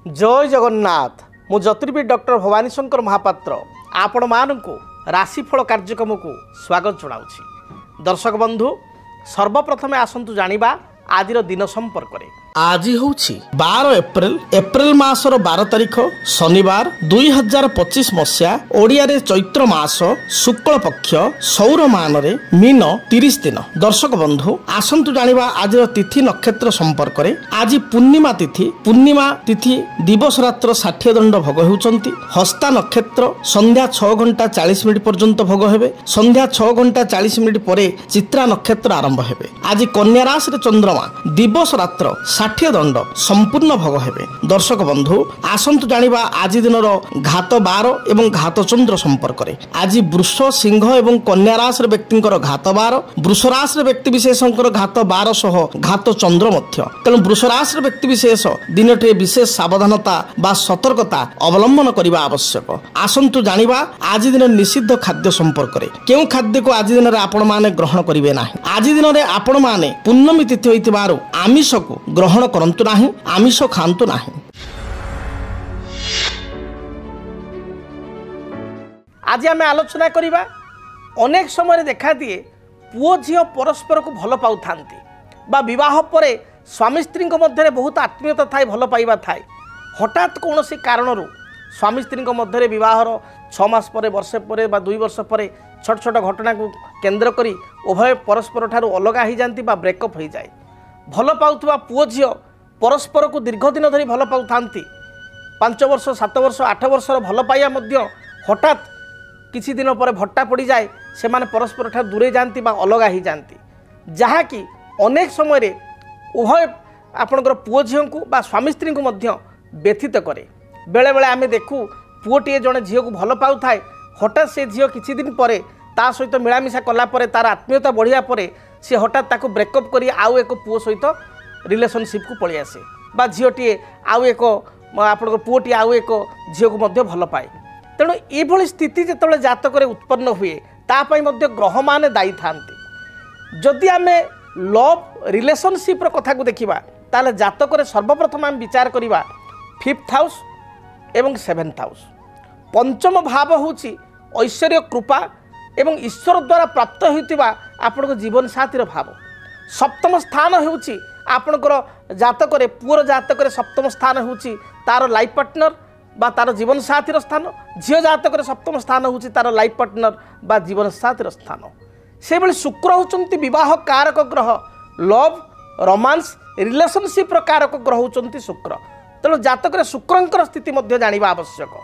जय जगन्नाथ मु ज्योतिर्विद डॉक्टर भवानी शंकर महापात्र आपण मानू राशिफल कार्यक्रम को स्वागत जनाऊँ। दर्शक बंधु सर्वप्रथमे आसंतु जानिबा आजिर दिन संपर्क में। आज हूँ 12 एप्रिल मासर 12 तारिख शनिवार 2025 मसीहा ओडिया रे चैत्र मास शुक्ल पक्ष सौर मान रे मीन 30 दिन। दर्शक बंधु आसंतु जानिबा आज तिथि नक्षत्र संपर्क में। आज पूर्णिमा तिथि दिवस रात्र 60 दंड भोग होउचंती। हस्ता नक्षत्र संध्या 6 घंटा 40 मिनिट पर्यंत भोग हेबे। संध्या 6 घंटा 40 मिनिट परे चित्रा नक्षत्र आरंभ हेबे। आज कन्या राशि रे चंद्रमा दिवस रात्र 60 दंड संपूर्ण भोग हेबे। दर्शक बंधु आसंतु जानिबा आज दिनर घात 12 एवं घात चंद्र संपर्क में। आज वृष सिंह एवं कन्या राशि व्यक्तिंकर घात 12, वृष राशि व्यक्ति विशेषकर घात 12 सह घात चंद्र मध्य। तेणु वृष राशि व्यक्ति विशेष दिनटे विशेष सावधानता बा सतर्कता अवलंबन करने आवश्यक। आसंतु जानिबा आज दिन निषिद्ध खाद्य संपर्क में। केउ खाद्य को आज दिन आपण माने ग्रहण करिवे नाही। आज दिन रे आपण माने पूर्णमी तिथि होइतिबारु आमिष को ग्रहण करंतु नाही, आमिष खांतु नाही। आज आम आलोचना करिबा अनेक समय देखा दिए पुओ झियो परस्पर को भल पाउ थांती बा विवाह परे स्वामी स्त्री मध्य बहुत आत्मीयता थाए, भल पाइबा थाए। हठात कौन सी कारण स्वामी स्त्री मध्य विवाहर 6 मास पर वर्षे पर बा 2 वर्ष पर छोट छोट घटना को केंद्र करी उभय परस्पर ठारू अलगा हो जाती बा ब्रेकअप हो जाए। भल पाउथुबा पुओ झियो परस्पर को दीर्घ दिन धरी भल पाउ थांती। 5 वर्ष 7 वर्ष 8 वर्षर भल पाइया मध्य हठात किछि दिन पर भट्टा पड़ जाए, से माने परस्पर ठारू दूरे जाती बा अलगा हो जाती, जहाँकि अनेक समय रे उभय आपणकर पुओ झियो को बा स्वामी स्त्री को मध्य व्यथित करे। बेले बेले आमे देखू पुओटीए जड़े झील को भल पाउ थाए, हठात से झील किछि दिन पर ता सहित मिलामिशा कला परे तार आत्मीयता बढ़िया परे सी हठात ताको ब्रेकअप करी आउ एक पुओ सहित रिलेशनशिप को पलि आसे बा झीलटीए आउ एक आपणकर पुओटी आउ एक झील को मध्य भल पाए। तेणु ये स्थिति जिते जातक उत्पन्न हुए तापाई मध्य ग्रह माने दायी थांती। जदि आमे लव रिलेशनशिप कथा को देखिबा ताले जातक सर्वप्रथम आम विचार करिबा 5th हाउस एवं 7th हाउस। पंचम भाव होची ऐश्वर्य कृपा एवं ईश्वर द्वारा प्राप्त होइतिबा आपनको जीवन साथीर भाव। सप्तम स्थान होची आपणकर जातक पुअर जातक सप्तम स्थान होची तार लाइफ पार्टनर बा तार जीवन साथीर स्थान। झील जातक सप्तम स्थान होची तार लाइफ पार्टनर बा जीवन साथीर स्थान। से बेले शुक्र होचंती विवाह कारक ग्रह, लव रोमांस रिलेशनशिप कारक ग्रह होचंती शुक्र। तेणु जातक शुक्रंकर स्थिति मध्य जानिबा आवश्यक।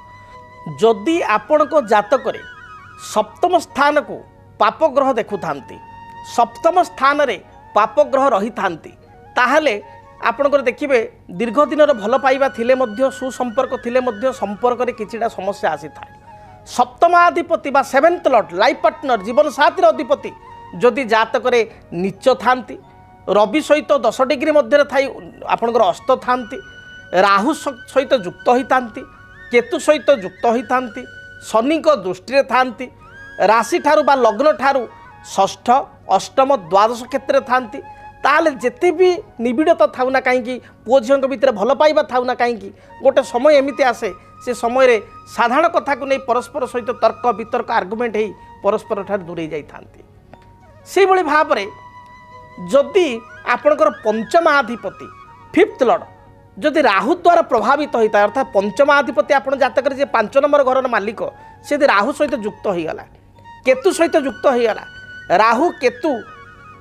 जदि आपणको जातक सप्तम स्थान को पाप ग्रह देखु थांती, सप्तम स्थान रे पाप ग्रह रही थांती, ताहले आपणकर देखिबे दीर्घ दिन भल पाइबा थिले मध्य सुसंपर्क थिले मध्य संपर्क रे किछिटा समस्या आसी थाए। सप्तमाधिपति बा 7th लॉर्ड लाइफ पार्टनर जीवन साथीर अधिपति जदि जातक नीच थांती, रवि सहित 10 डिग्री मध्य थाई आपणकर अस्त थांती, राहु सहित युक्त होई थांती, केतु सहित युक्त होई थांती, शनि को दृष्टि थांती, राशि ठारू बा लग्न ठारू 6ष्ठ 8म 12 क्षेत्र थांती, ताले जेते भी निबिड़ता थाउ ना कहीं पुओ झील भितर भल पाइबा थाउ ना कहीं गोटे समय एमती आसे से समय रे साधारण कथा को नहीं परस्पर सहित तर्क वितर्क आर्गुमेंट ही परस्पर ठारू दूरे जाई थांती। से भली भाव रे जदि आपणकर पंचमाधिपति 5th लॉर्ड जदि राहु द्वारा प्रभावित होता है, अर्थात पंचमाधिपति आपण जातक जे 5 नंबर घर मालिक से राहु सहित युक्त होगला, केतु सहित युक्त होगला, राहु केतु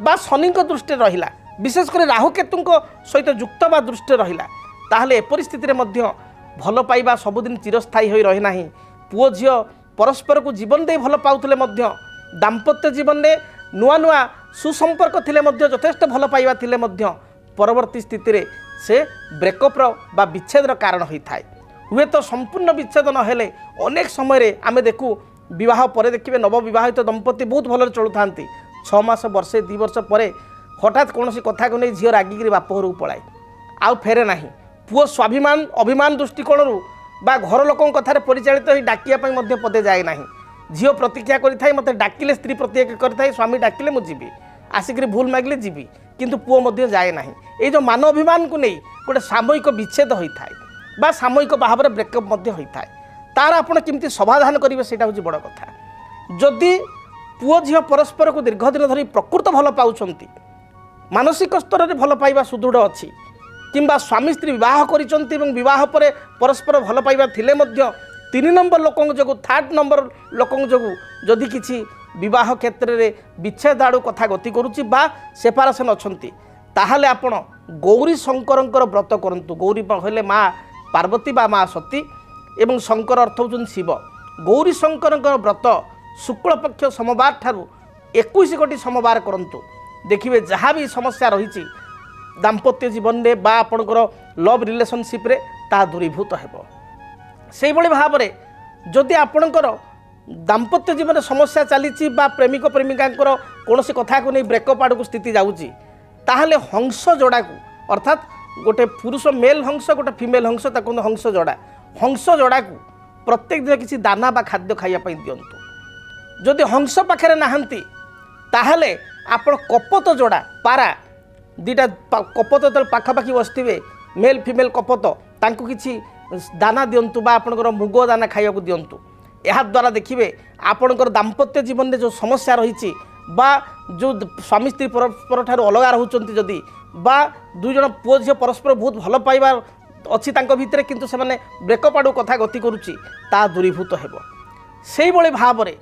बा शनि दृष्टि रहिला, विशेषकर राहु केतु सहित युक्त बा दृष्टि रहिला, ताहले एपरि स्थिति मध्य भल पाइबा सबुदिन चिरस्थायी होई रहे नाही। पुओ झियो परस्पर को जीवन दे भल पाउथले मध्य दाम्पत्य जीवन में नुआ नुआ सुसंपर्क थिले मध्य यथेष्ट भल पाइबा थिले मध्य परवर्ती स्थिति रे से ब्रेकअप बा विच्छेदर कारण होता है। हुए तो संपूर्ण विच्छेद नहेले अनेक समय आमे देखू विवाह पर देखिए नवविवाहित दंपति बहुत भल चलु थांती, 6 मास वर्षे 2 वर्ष पर हठात कौन कथा को नहीं झील रागिकी बाप घर पलाए आउ फेरे ना। पुओ स्वाभिमान अभिमान दृष्टिकोण बा घर लोक कथार परिचालित हो डाकिया पदे जाए ना। झील प्रतीक्षा करें मत डाकिले स्त्री प्रतीक्षा करें स्वामी डाकिले मुझे आसिक भूल मागिले जीवी, किंतु पुओ मध्य जाए ना। ये जो मान अभिमान को नहीं गोटे सामूहिक विच्छेद होता है। बा सामयिक भाव में ब्रेकअप होता है तार आप केमती समाधान करेंगे से बड़ कथा। जदि पुओ झील परस्पर को दीर्घ दिन धरी प्रकृत भल पाँच मानसिक स्तर में भल पाइबा सुदृढ़ अच्छी किंबा स्वामी स्त्री विवाह कर परस्पर भल पाइबा थिले मध्य 3 नंबर लोकों जो 3rd नंबर लोकों जो जदि किसी विवाह क्षेत्र में विच्छेद आड़ू कथा गति करुच्ची बा सेपारेसन अच्छी ताहले आपण गौरी शंकर व्रत करंतु। गौरी कहले माँ पार्वती बा माँ सती एवं शंकर अर्थ होउछन शिव। गौरी शंकर व्रत शुक्ल पक्ष सोमवार ठारू 21 गोटी सोमवार करंतु देखिए जहाँ भी समस्या रही दाम्पत्य जीवन में बा आपणकर लव रिलेशनशिप रे ता दूरीभूत हेबो। से भाव में जदि आपणकर दाम्पत्य जीवन समस्या चली बा प्रेमिक प्रेमिका कौन कथा को नहीं ब्रेकअप आड़ को स्थिति जाऊँगी ताहले हंस जोड़ा को अर्थात गोटे पुरुष मेल हंस गोटे फीमेल हंस ताको हंस जोड़ा को प्रत्येक दिन किसी दाना बा खाद्य खाइबा दिंतु। जदि हंस पाखे नहांती ताहले आपण कपत जोड़ा पारा दीटा कपत जो पाखापाखि बसवे मेल फीमेल कपत तांको किसी दाना दिंतु बा आपणकर मुग दाना खाइबा दिंतु। यह द्वारा देखिए आपणकर दाम्पत्य जीवन में जो समस्या रही बा जो स्वामी स्त्री परस्पर ठारू अलग रोचंती जदि बा दुई जन पुओ झील परस्पर बहुत भल पाइबा अच्छी भितर किंतु से माने ब्रेकअप आड़ू कथा गति करुच्ची ता दूरीभूत हेबो। से भाव में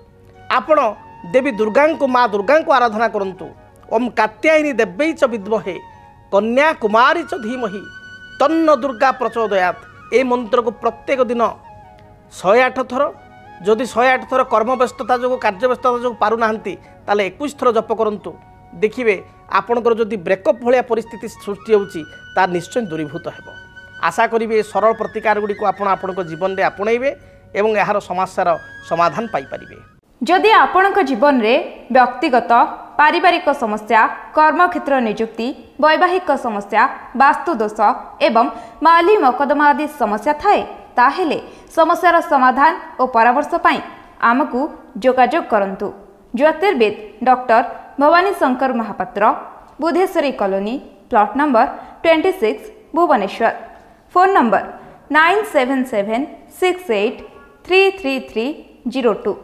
आपण देवी दुर्गा को माँ दुर्गा को आराधना करंतु। ओम कात्यायनी देव्यै च विद्महे कन्या कुमारी च धीमहि तन्न दुर्गा प्रचोदयात् ए मंत्र को प्रत्येक दिन 108 थर जदि 108 थर कर्मव्यस्तता जो कार्यव्यस्तता जो पारुना ताले 21 थर जप करंतु। देखिए आपणकर जदि ब्रेकअप भाया परिस्थिति सृष्टि होउची ता निश्चय दूरीभूत हेबो। आशा करिवे सरल प्रतिकार गुडी को आपण जीवन में आपणेबे एवं यार समस्यार समाधान पाई परिबे। जदि आपणक जीवन में व्यक्तिगत पारिवारिक समस्या कर्मक्षेत्र नियुक्ति वैवाहिक समस्या वास्तु दोष एवं माली मकदमा आदि समस्या थाए ताहेले समस्यार समाधान और परामर्श पाई आमको जोगाजोग करंतु। ज्योतिर्विद doctor Bhabani Shankar Mahapatra Budheswari colony plot number 26 Bhubaneswar. Phone number 9776833302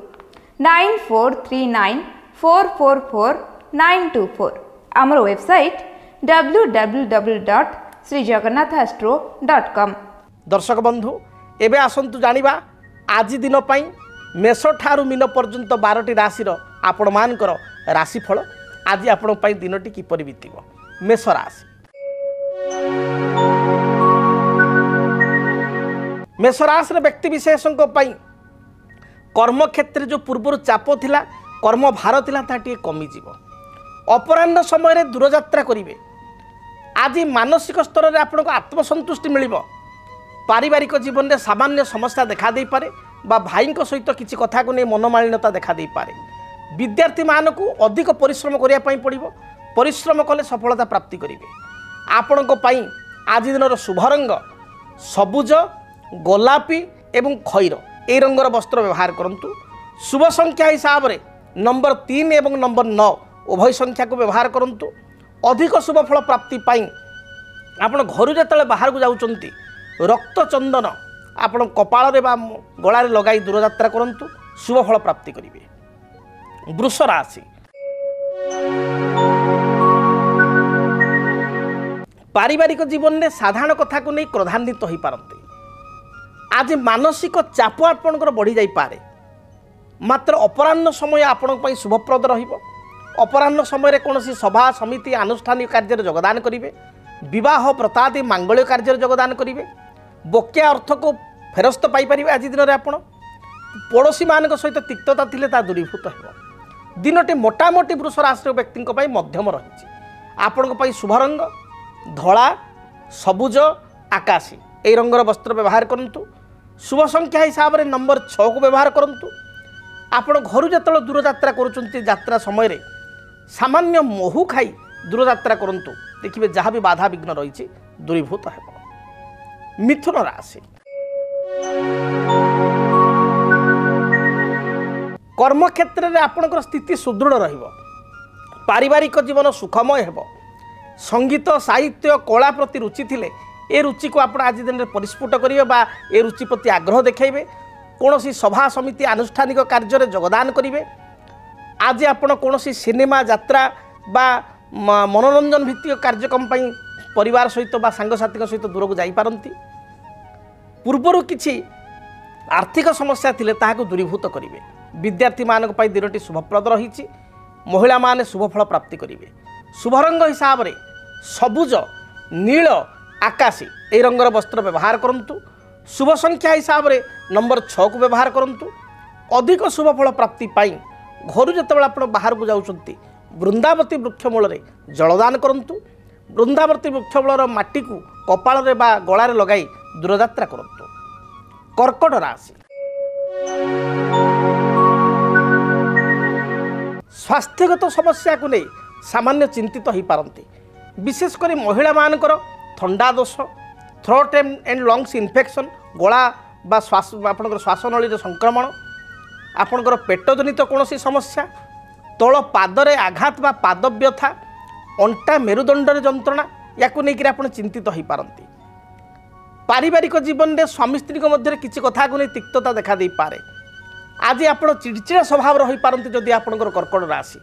9439444924। आमर वेबसाइट www.srijagannathastro.com। दर्शक बंधु एबे आसंतु जानिबा आज दिन पाई मेष ठारू मीन पर्यंत 12टी राशिर आपण मानकर राशिफल। आज आपण पाई दिनटी किपरि बीतिबो। मेष राशि मेष राशि व्यक्ति विशेषक कर्म क्षेत्र जो पूर्व चाप थिला कर्म भार थिला ताटी कमी जीव। अपराह्न समय दूरयात्रा करेंगे। आज मानसिक स्तर में आपको आत्मसंतुष्टि मिल। पारिवारिक जीवन में सामान्य समस्या देखा दे पारे बा भाई सहित किसी कथा को नहीं मनमालिन्यता देखा दे पारे। विद्यार्थी मान को अधिक परिश्रम करने पड़ो। परिश्रम कले सफलता प्राप्ति करेंगे। आपण आज दिन शुभ रंग सबुज गोलापी एवं खैर ए रंगर वस्त्र व्यवहार करंतु। शुभ संख्या हिसाब से नंबर 3 एवं नंबर 9 उभय संख्या को व्यवहार करंतु। अधिक शुभ फल प्राप्ति पाई आपण घर जो बाहर को जाउचंती रक्त चंदन आपण कपाल रे बा गला रे लगाई दूरयात्रा करंतु। शुभ फल प्राप्ति करिवे। वृष राशि पारिवारिक जीवन में साधारण कथा को नहीं क्रोधान्वित हो पारते। आज मानसिक चाप आपणकर बढ़ी जाई पारे। मात्र अपराह्न समय आपण शुभप्रद रहिबो। अपराह्न समय कौन सभा समिति आनुष्ठानिक कार्य योगदान करेंगे। विवाह व्रतादि मांगल्य कार्य योगदान करेंगे। बकेया अर्थ को फेरस्त पाइपर आज दिन में आप पड़ोशी मान सहित तिक्तता थिले ता दूरीभूत हो। दिनटी मोटामोटी वृष राशि व्यक्ति मध्यम रही। आपण शुभ रंग धला सबुज आकाशी ए रंगर वस्त्र व्यवहार करंतु। शुभ संख्या हिसाब से नंबर 6 को व्यवहार करंतु। आपण घर जो दूरयात्रा करुँच यात्रा समय सामान्य महू खाई दूरयात्रा करंतु। देखिए जहाँ भी बाधा विघ्न रही दूरीभूत हो। मिथुन राशि कर्म क्षेत्र में आपणकर स्थिति सुदृढ़ रहिबो। पारिवारिक जीवन सुखमय हेबो। संगीत साहित्य कला प्रति रुचि थिले ए रुचि को आप आज दिन में परिस्फुट करेंगे बा ए रुचि प्रति आग्रह देखेबे कौन सभा समिति आनुष्ठानिक कार्य योगदान करेंगे आज आपण कौन सिनेमा यात्रा बा मनोरंजन भित्तिक कार्यक्रम परिवार सहित बा सांगसाथी सहित दूर को जापारती पूर्वर किसी आर्थिक समस्या थिले ताहाको दूरीभूत करेंगे विद्यार्थी मानक पई दिनटी शुभप्रद रही महिला माने शुभफल प्राप्ति करेंगे शुभ रंग हिसाब से सबुज नील आकाशी ए रंगर वस्त्र व्यवहार करंतु शुभ संख्या हिसाब से नंबर 6 को व्यवहार करंतु अधिक शुभफल प्राप्ति पाई घर जिते आप बाहर को जाउछंती वृंदावती वृक्षमूल जलदान करंतु वृंदावती वृक्षमूलर माटी को कपाल बा गलार लगाई दूरयात्रा करंतु कर्कट राशि स्वास्थ्यगत समस्या को नहीं सामान्य चिंतित हो पारती विशेषकर महिला मानकर थंडा दोष थ्रोट एंड लंग्स इन्फेक्शन गला बा श्वास आपंकर श्वासनली संक्रमण आपंकर पेटजनित कौन समस्या तल पादरे आघात बा पाद व्यथा अंटा मेरुदंडर जंत्रणा या नहीं आप चिंतित हो पारती पारिवारिक जीवन में स्वामी स्त्री मध्य किसी कथा को नहीं तिक्तता देखा दे पारे आज आप चिड़चिड़ा स्वभाव रही पारती जदि आपंकर कर्कट राशि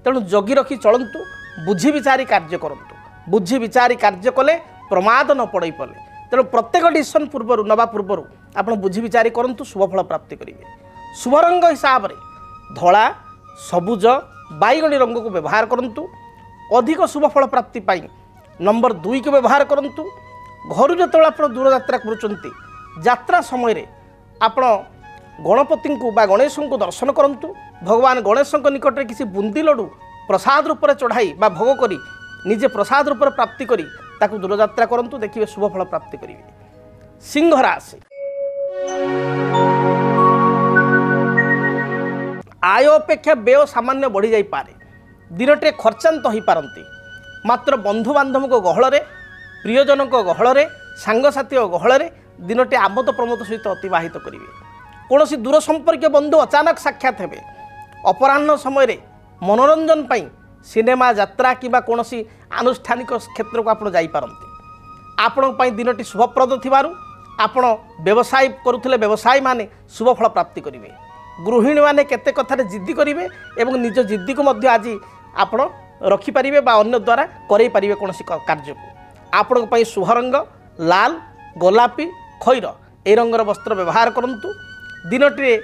तेणु जगी रखी चलतु बुझी विचारी कार्य करंतु बुझी विचारी कार्य कले प्रमाद न पड़े पड़े तेणु प्रत्येक डिसीजन पूर्व नवा पूर्व आप बुझी विचारी करंतु शुभफल प्राप्ति करेंगे शुभ रंग हिसाब से धला सबुज बैगणी रंग को व्यवहार करंतु अधिक शुभफल प्राप्ति पाई नंबर 2 को व्यवहार करंतु घर जो आप दूरयात्रा करुँचा समय आपण गणपति को बा गणेश को दर्शन करंतु भगवान गणेश निकट में किसी बुंदी लड्डू प्रसाद रूप में चढ़ाई बा भोग करी निजे प्रसाद रूप में प्राप्ति करी ताकू दूरयात्रा करंतु देखिए शुभफल प्राप्ति करेंगे सिंह राशि आय अपेक्षा व्यय सामान्य बढ़ी जाई पारे दिनटे खर्चांत हो पारती मात्र बंधु बांधव गहल प्रियजन गहल सांगसाथी गहल दिनटे आमोद प्रमोद सहित अतिबाहित करेंगे कौन दूर संपर्क बंधु अचानक साक्षात हेबे अपराह्न समय मनोरंजन पाई सिनेमा यात्रा कि कौन आनुष्ठानिक क्षेत्र को आप जापारती आपण दिनटी शुभप्रद थिबारु आपण व्यवसाय करुथिले व्यवसायी माने शुभफल प्राप्ति करेंगे गृहिणी माने केते कथारे जिद्दी करेंगे एवं निज जिद्दी को मध्य आज आपण रखिपारे बा अन्य द्वारा करई पारिबे कौन कार्य को आपण शुभ रंग लाल गोलापी खैर ए रंगर वस्त्र व्यवहार करंतु दिनटी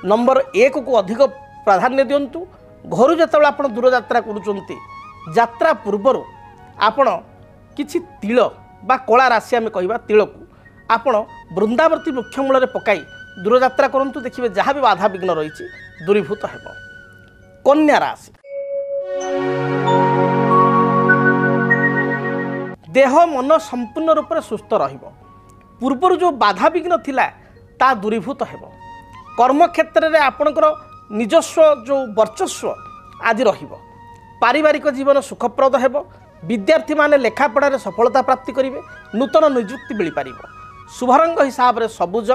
नंबर 1 को अधिक प्राधान्य दिंतु घर जो आप दूरयात्रा करुँचा पूर्वर आपण किछि तिल बा कला राशि आम कह तिल को आपण वृंदावती वृक्षमूल पकाई दूरयात्रा करंतु देखिए जहाँ भी बाधा विघ्न रही दूरीभूत हेब कन्या राशि देह मन संपूर्ण रूप से सुस्थ रहिबो पूर्वर जो बाधा विघ्न थिला ता दूरीभूत हेब कर्म क्षेत्र में आपणकर निजस्व जो वर्चस्व आज रहिबो पारिवारिक जीवन सुखप्रद हेब विद्यार्थी माने लेखापढ़ार सफलता प्राप्ति करेंगे नूतन निजुक्ति मिल पार शुभ रंग हिसाब से सबुज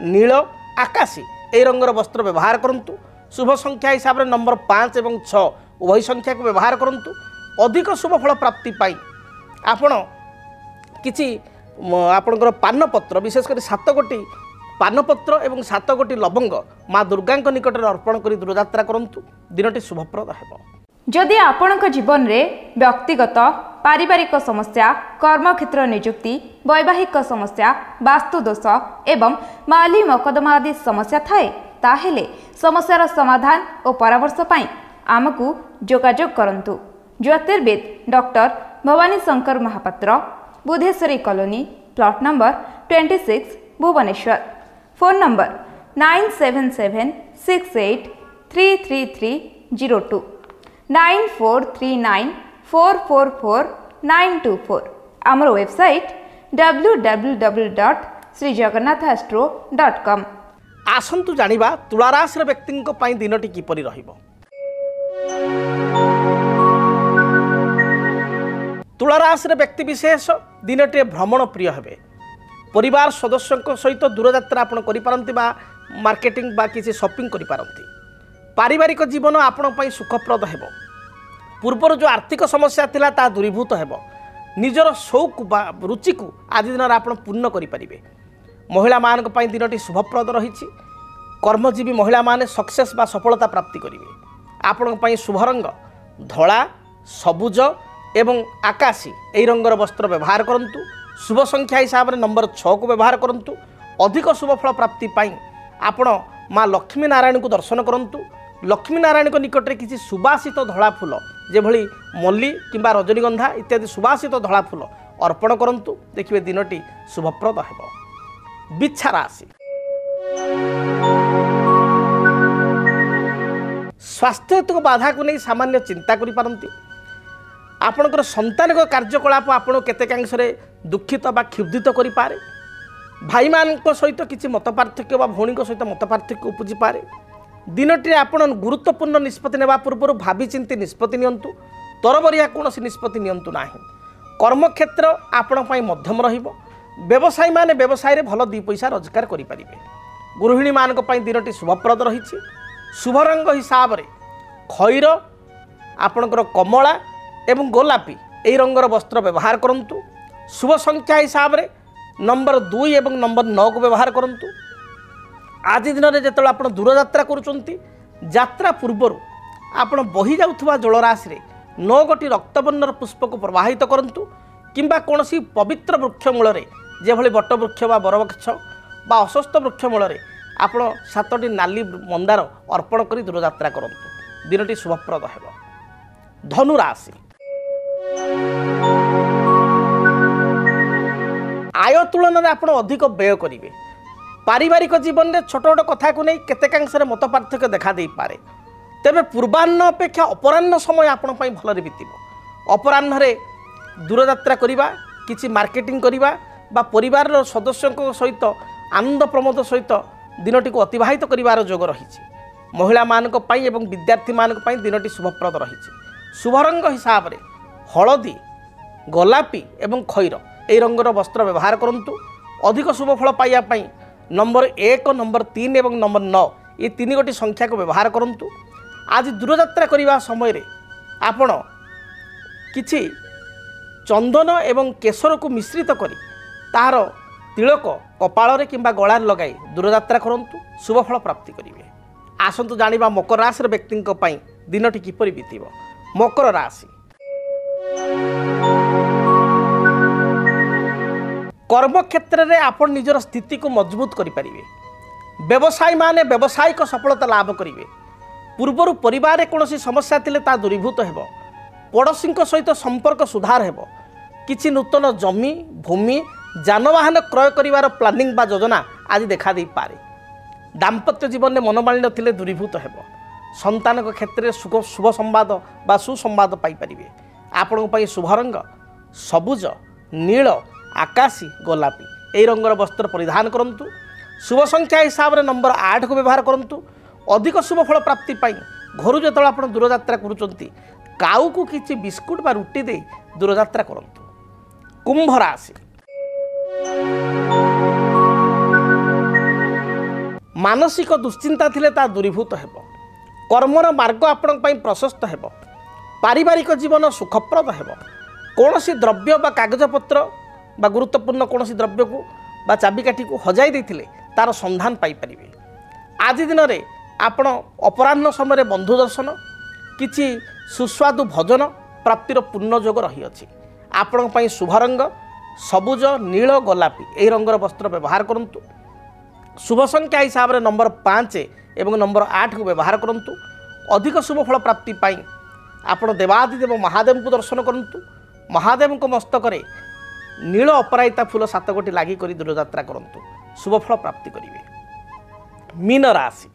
नील आकाशी ए रंगर वस्त्र व्यवहार करंतु शुभ संख्या हिसाब से नंबर 5 और 6 उभय संख्या को व्यवहार करंतु अधिक शुभफल प्राप्ति पाई आपण किछि आपणकर पानपत्र विशेषकर 7 गोटी पानपत्र एवं 7 गोटी लवंग माँ दुर्गा निकट में अर्पण कर दूरयात्रा करंतु दिनटी शुभप्रद हेब जदि आपणक जीवन रे व्यक्तिगत पारिवारिक समस्या कर्मक्षेत्र नियुक्ति वैवाहिक समस्या वास्तु दोष एवं माली मकदमा आदि समस्या थाए ताहेले समस्यार समाधान और परामर्श पाई आमकु जोगाजोग करंतु ज्योतिर्विद doctor Bhabani Shankar Mahapatra Budheswari colony plot number 26 Bhubaneswar phone number 9776833302 9439444924 आमर वेबसाइट www.srijagannathastro.com आसंतु जानिबा तुलाराशि व्यक्ति दिनटी किपरि रहिबो तुलाराशि व्यक्ति विशेष दिनटे भ्रमण प्रिय हेबे परिवार सदस्यों सहित दूरयात्रा आपण करिपारंती बा मार्केटिंग बा किसी शॉपिंग करिपारंती पारिवारिक जीवन आपण पई सुखप्रद हेबो पूर्वर जो आर्थिक समस्या थिला ता दूरीभूत हेबो ନିଜର ସଉକ ବା ରୁଚିକୁ ଆଜି ଦିନରେ ଆପଣ ପୂର୍ଣ୍ଣ କରିପାରିବେ। ମହିଳାମାନଙ୍କ ପାଇଁ ଦିନଟି ଶୁଭପ୍ରଦ ରହିଛି। କର୍ମଜୀବୀ ମହିଳାମାନେ ସକ୍ସେସ୍ ବା ସଫଳତା ପ୍ରାପ୍ତି କରିବେ। ଆପଣଙ୍କ ପାଇଁ ଶୁଭ ରଙ୍ଗ ଧଳା, ସବୁଜ ଏବଂ ଆକାଶୀ ଏହି ରଙ୍ଗର ବସ୍ତ୍ର ବ୍ୟବହାର କରନ୍ତୁ। ଶୁଭ ସଂଖ୍ୟା ହିସାବରେ ନମ୍ବର 6କୁ ବ୍ୟବହାର କରନ୍ତୁ। ଅଧିକ ଶୁଭଫଳ ପ୍ରାପ୍ତି ପାଇଁ ଆପଣ ମା ଲକ୍ଷ୍ମୀ ନାରାୟଣଙ୍କୁ ଦର୍ଶନ କରନ୍ତୁ। ଲକ୍ଷ୍ମୀ ନାରାୟଣଙ୍କ ନିକଟରେ କିଛି ସୁବାସିତ ଧଳା ଫୁଲ ଯେଭଳି ମଲ୍ଲି କିମ୍ବା ରଜନୀଗନ୍ଧା ଇତ୍ୟାଦି ସୁବାସିତ ଧଳା ଫୁଲ ଅର୍ପଣ କରନ୍ତୁ। ଦେଖିବେ ଦିନଟି ଶୁଭପ୍ରଦ ହେବ। ବିଚ୍ଛା ରାଶି, ସ୍ୱାସ୍ଥ୍ୟଗତ ବାଧାକୁ ନେଇ ସାମାନ୍ୟ ଚିନ୍ତା କରିପାରନ୍ତି। ଆପଣଙ୍କର ସନ୍ତାନିକ କାର୍ଯ୍ୟକଳାପ ଆପଣଙ୍କୁ କେତେକାଂଶରେ ଦୁଃଖିତ ବା କ୍ଷୁବ୍ଧିତ କରିପାରେ। ଭାଇମାନଙ୍କ ସହିତ କିଛି ମତପାର୍ଥକ୍ୟ ବା ଭଉଣୀଙ୍କ ସହିତ ମତପାର୍ଥକ୍ୟ ଉପୁଜିପାରେ। ଦିନଟିରେ ଆପଣ ଗୁରୁତ୍ୱପୂର୍ଣ୍ଣ ନିଷ୍ପତ୍ତି ନେବା ପୂର୍ବରୁ ଭାବିଚିନ୍ତି ନିଷ୍ପତ୍ତି ନିଅନ୍ତୁ। ତରବରିଆ କୌଣସି ନିଷ୍ପତ୍ତି ନିଅନ୍ତୁ ନାହିଁ। କର୍ମକ୍ଷେତ୍ର ଆପଣଙ୍କ ପାଇଁ ମଧ୍ୟମ ରହିବ। ବ୍ୟବସାୟୀମାନେ ବ୍ୟବସାୟରେ ଭଲ ଦୁଇ ପଇସା ରୋଜଗାର କରିପାରିବେ। ଗୃହିଣୀମାନଙ୍କ ପାଇଁ ଦିନଟି ଶୁଭପ୍ରଦ ରହିଛି। ଶୁଭ ରଙ୍ଗ ହିସାବରେ ଖଇର, ଆପଣଙ୍କର କମଳା ଏବଂ ଗୋଲାପୀ ଏହି ରଙ୍ଗର ବସ୍ତ୍ର ବ୍ୟବହାର କରନ୍ତୁ। ଶୁଭ ସଂଖ୍ୟା ହିସାବରେ ନମ୍ବର 2 ଏବଂ ନମ୍ବର 9କୁ ବ୍ୟବହାର କରନ୍ତୁ। ଆଜି ଦିନରେ ଯେତେବେଳେ ଆପଣ ଦୂରଯାତ୍ରା କରୁଛନ୍ତି, ଯାତ୍ରା ପୂର୍ବରୁ ଆପଣ ବହି ଯାଉଥିବା ଜଳରାଶିରେ 9ଗୋଟି ରକ୍ତବର୍ଣ୍ଣର ପୁଷ୍ପକୁ ପ୍ରବାହିତ କରନ୍ତୁ କିମ୍ବା କୌଣସି ପବିତ୍ର ବୃକ୍ଷ ମୂଳରେ ଯେଭଳି ବଟବୃକ୍ଷ ବା ବରବୃକ୍ଷ ବା ଅଶ୍ୱସ୍ଥ ବୃକ୍ଷ ମୂଳରେ ଆପଣ 7ଟି ନାଲି ମନ୍ଦାର ଅର୍ପଣ କରି ଦୂରଯାତ୍ରା କରନ୍ତୁ। ଦିନଟି ଶୁଭପ୍ରଦ ହେବ। ଧନୁ ରାଶି, ଆୟ ତୁଳନାରେ ଆପଣ ଅଧିକ ବ୍ୟୟ କରିବେ। ପାରିବାରିକ ଜୀବନରେ ଛୋଟ ଛୋଟ କଥାକୁ ନେଇ କେତେକାଂଶରେ ମତ ପାର୍ଥକ୍ୟ ଦେଖା ଦେଇପାରେ। ତେବେ ପୂର୍ବାହ୍ନ ଅପେକ୍ଷା ଅପରାହ୍ନ ସମୟ ଆପଣ ପାଇଁ ଭଲରେ ବିତିବ। ଅପରାହ୍ନରେ ଦୂରଯାତ୍ରା କରିବା, କିଛି ମାର୍କେଟିଂ କରିବା ବା ପରିବାରର ସଦସ୍ୟଙ୍କ ସହିତ ଆନନ୍ଦ ପ୍ରମୋଦ ସହିତ ଦିନଟିକୁ ଅତିବାହିତ କରିବାର ଯୋଗ ରହିଛି। ମହିଳାମାନଙ୍କ ପାଇଁ ଏବଂ ବିଦ୍ୟାର୍ଥୀମାନଙ୍କ ପାଇଁ ଦିନଟି ଶୁଭପ୍ରଦ ରହିଛି। ଶୁଭ ରଙ୍ଗ ହିସାବରେ ହଳଦୀ, ଗୋଲାପୀ ଏବଂ ଖଇର ଏହି ରଙ୍ଗର ବସ୍ତ୍ର ବ୍ୟବହାର କରନ୍ତୁ। ଅଧିକ ଶୁଭଫଳ ପାଇବା ପାଇଁ ନମ୍ବର 1, ନମ୍ବର 3 ଏବଂ ନମ୍ବର 9 ଏ 3ଗୋଟି ସଂଖ୍ୟାକୁ ବ୍ୟବହାର କରନ୍ତୁ। ଆଜି ଦୂରଯାତ୍ରା କରିବା ସମୟରେ ଆପଣ କିଛି ଚନ୍ଦନ ଏବଂ କେଶରକୁ ମିଶ୍ରିତ କରି ତାହାର ତିଳକ କପାଳରେ କିମ୍ବା ଗଳାରେ ଲଗାଇ ଦୂରଯାତ୍ରା କରନ୍ତୁ। ଶୁଭଫଳ ପ୍ରାପ୍ତି କରିବେ। ଆସନ୍ତୁ ଜାଣିବା ମକର ରାଶିର ବ୍ୟକ୍ତିଙ୍କ ପାଇଁ ଦିନଟି କିପରି ବିତିବ। ମକର ରାଶି, କର୍ମକ୍ଷେତ୍ରରେ ଆପଣ ନିଜର ସ୍ଥିତିକୁ ମଜବୁତ କରିପାରିବେ। ବ୍ୟବସାୟୀମାନେ ବ୍ୟବସାୟିକ ସଫଳତା ଲାଭ କରିବେ। ପୂର୍ବରୁ ପରିବାରରେ କୌଣସି ସମସ୍ୟା ଥିଲେ ତାହା ଦୂରୀଭୂତ ହେବ। ପଡ଼ୋଶୀଙ୍କ ସହିତ ସମ୍ପର୍କ ସୁଧାର ହେବ। କିଛି ନୂତନ ଜମି, ଭୂମି, ଯାନବାହନ କ୍ରୟ କରିବାର ପ୍ଲାନିଂ ବା ଯୋଜନା ଆଜି ଦେଖା ଦେଇପାରେ। ଦାମ୍ପତ୍ୟ ଜୀବନରେ ମନୋମାଳିନ୍ୟ ଥିଲେ ଦୂରୀଭୂତ ହେବ। ସନ୍ତାନଙ୍କ କ୍ଷେତ୍ରରେ ଶୁଭ ସମ୍ବାଦ ବା ସୁସମ୍ବାଦ ପାଇପାରିବେ। ଆପଣଙ୍କ ପାଇଁ ଶୁଭ ରଙ୍ଗ ସବୁଜ, ନୀଳ, ଆକାଶୀ, ଗୋଲାପୀ ଏହି ରଙ୍ଗର ବସ୍ତ୍ର ପରିଧାନ କରନ୍ତୁ। ଶୁଭ ସଂଖ୍ୟା ହିସାବରେ ନମ୍ବର 8କୁ ବ୍ୟବହାର କରନ୍ତୁ। ଅଧିକ ଶୁଭଫଳ ପ୍ରାପ୍ତି ପାଇଁ ଘରୁ ଯେତେବେଳେ ଆପଣ ଦୂରଯାତ୍ରା କରୁଛନ୍ତି, କାଉକୁ କିଛି ବିସ୍କୁଟ ବା ରୁଟି ଦେଇ ଦୂରଯାତ୍ରା କରନ୍ତୁ। କୁମ୍ଭ ରାଶି, ମାନସିକ ଦୁଶ୍ଚିନ୍ତା ଥିଲେ ତାହା ଦୂରୀଭୂତ ହେବ। କର୍ମର ମାର୍ଗ ଆପଣଙ୍କ ପାଇଁ ପ୍ରଶସ୍ତ ହେବ। ପାରିବାରିକ ଜୀବନ ସୁଖପ୍ରଦ ହେବ। କୌଣସି ଦ୍ରବ୍ୟ ବା କାଗଜପତ୍ର ବା ଗୁରୁତ୍ୱପୂର୍ଣ୍ଣ କୌଣସି ଦ୍ରବ୍ୟକୁ ବା ଚାବିକାଠିକୁ ହଜାଇ ଦେଇଥିଲେ ତାର ସନ୍ଧାନ ପାଇପାରିବେ। ଆଜି ଦିନରେ ଆପଣ ଅପରାହ୍ନ ସମୟରେ ବନ୍ଧୁ ଦର୍ଶନ, କିଛି ସୁସ୍ୱାଦୁ ଭୋଜନ ପ୍ରାପ୍ତିର ପୂର୍ଣ୍ଣ ଯୋଗ ରହିଅଛି। ଆପଣଙ୍କ ପାଇଁ ଶୁଭ ରଙ୍ଗ ସବୁଜ, ନୀଳ, ଗୋଲାପୀ ଏହି ରଙ୍ଗର ବସ୍ତ୍ର ବ୍ୟବହାର କରନ୍ତୁ। ଶୁଭ ସଂଖ୍ୟା ହିସାବରେ ନମ୍ବର 5 ଏବଂ ନମ୍ବର 8କୁ ବ୍ୟବହାର କରନ୍ତୁ। ଅଧିକ ଶୁଭଫଳ ପ୍ରାପ୍ତି ପାଇଁ ଆପଣ ଦେବାଦିଦେବ ମହାଦେବଙ୍କୁ ଦର୍ଶନ କରନ୍ତୁ। ମହାଦେବଙ୍କ ମସ୍ତକରେ ନୀଳ ଅପରାଜିତା ଫୁଲ 7ଗୋଟି ଲାଗି କରି ଦୂରଯାତ୍ରା କରନ୍ତୁ। ଶୁଭଫଳ ପ୍ରାପ୍ତି କରିବେ। ମୀନ ରାଶି,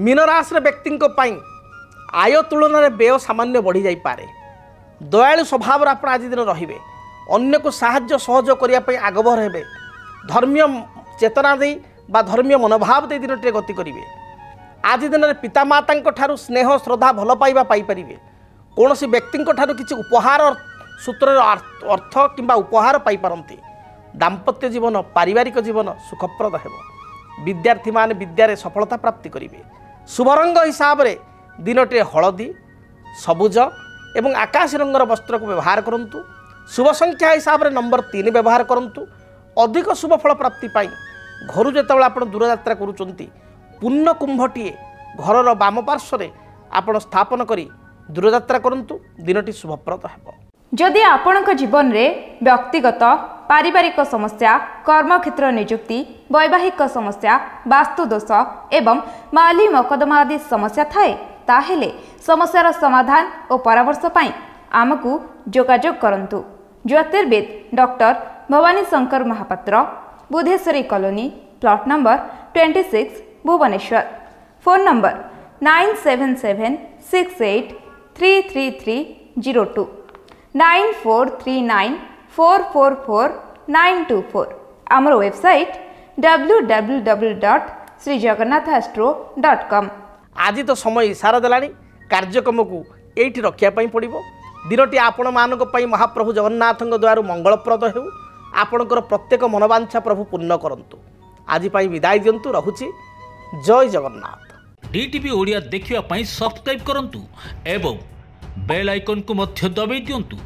ମୀନ ରାଶିର ବ୍ୟକ୍ତିଙ୍କ ପାଇଁ ଆୟ ତୁଳନାରେ ବ୍ୟୟ ସାମାନ୍ୟ ବଢ଼ିଯାଇପାରେ। ଦୟାଳୁ ସ୍ୱଭାବର ଆପଣ ଆଜି ଦିନ ରହିବେ। ଅନ୍ୟକୁ ସାହାଯ୍ୟ ସହଯୋଗ କରିବା ପାଇଁ ଆଗଭର ହେବେ। ଧର୍ମୀୟ ଚେତନା ଦେଇ ବା ଧର୍ମୀୟ ମନୋଭାବ ଦେଇ ଦିନଟିରେ ଗତି କରିବେ। ଆଜି ଦିନରେ ପିତାମାତାଙ୍କ ଠାରୁ ସ୍ନେହ, ଶ୍ରଦ୍ଧା, ଭଲ ପାଇବା ପାଇପାରିବେ। କୌଣସି ବ୍ୟକ୍ତିଙ୍କ ଠାରୁ କିଛି ଉପହାର ସୂତ୍ରରେ ଅର୍ଥ କିମ୍ବା ଉପହାର ପାଇପାରନ୍ତି। ଦାମ୍ପତ୍ୟ ଜୀବନ, ପାରିବାରିକ ଜୀବନ ସୁଖପ୍ରଦ ହେବ। ବିଦ୍ୟାର୍ଥୀମାନେ ବିଦ୍ୟାରେ ସଫଳତା ପ୍ରାପ୍ତି କରିବେ। ଶୁଭ ରଙ୍ଗ ହିସାବରେ ଦିନଟିରେ ହଳଦୀ, ସବୁଜ ଏବଂ ଆକାଶ ରଙ୍ଗର ବସ୍ତ୍ରକୁ ବ୍ୟବହାର କରନ୍ତୁ। शुभ संख्या हिसाब से नंबर 3 व्यवहार करूँ। अधिक शुभ फल प्राप्ति घर जो आप दूरयात्रा करुँच पुण्य कुंभटीए घर बाम पार्श्व आप स्थापन कर दूरयात्रा करूँ। दिनटी शुभप्रद है। जदि आपणक जीवन रे व्यक्तिगत पारिवारिक समस्या कर्मक्षेत्र नियुक्ति वैवाहिक समस्या वास्तु दोष एवं माली मकदमा आदि समस्या थाए ताहेले समस्यार समाधान और परामर्श पाई आमको जोगाजोग करंतु। ज्योतिर्विद doctor Bhabani Shankar Mahapatra, Budheswari colony, plot number 26, Bhubaneswar. Phone number 9776833302 9439444924। आमर वेबसाइट www.srijagannathastro.com। आज तो समय इशारा देलानी कार्यक्रम को एठी रखिया पड़ो। दिनटी आपण मानक महाप्रभु जगन्नाथ द्वारा मंगलप्रद हो। आपणकर प्रत्येक मनोवांछा प्रभु पूर्ण करंतु। आज विदाय दिंतु। रहुछि। जय जगन्नाथ। डीटीवी ओडिया देखिवा पई सब्सक्राइब करंतु एवं बेल आइकन को मध्य दबाई दियंतु।